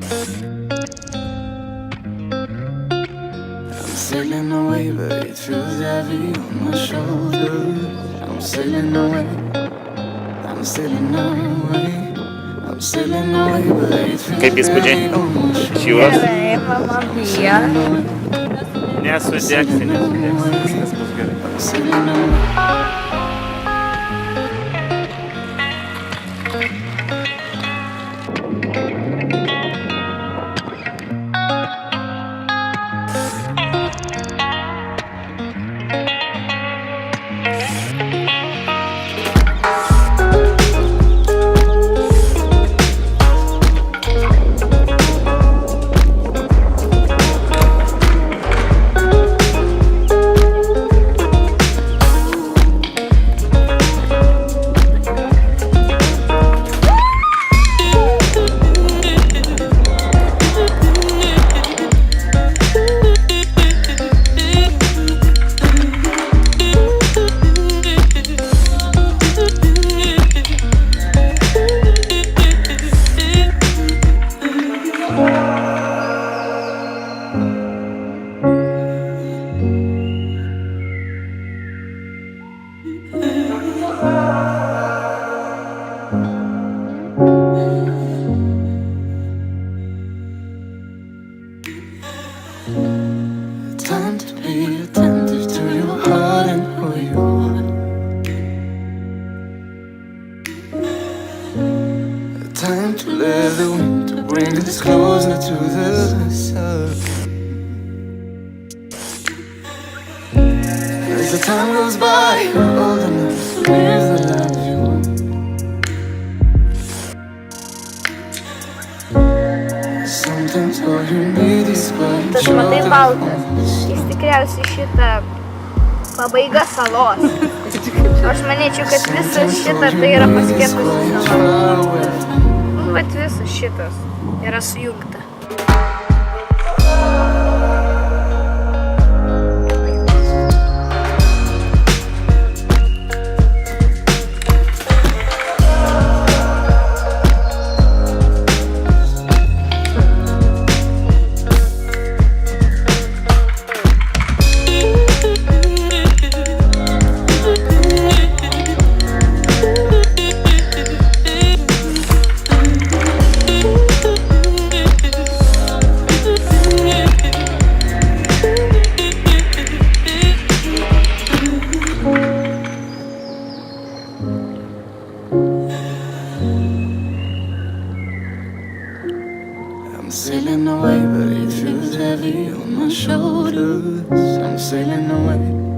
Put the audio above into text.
I'm sailing away, but it feels heavy on my shoulders. I'm sailing away, I'm sailing away, I'm sailing away, but it feels heavy on my shoulders. Mamma mia. Nesudėk, viskas bus gerai. I'm sailing away. Time to be attentive to your heart and who you are. Time to let the winter bring us closer to the sun. As the time goes by, you're old enough to live the life you want. Sometimes all you need is what Tas you matai baltas. Jis tikriausiai šitą pabaiga salos. Aš manyčiau, kad visas šitą tai yra paskirtas sala. Nu, bet visas šitas yra sujungta. I'm sailing away, but it feels heavy on my shoulders. I'm sailing away.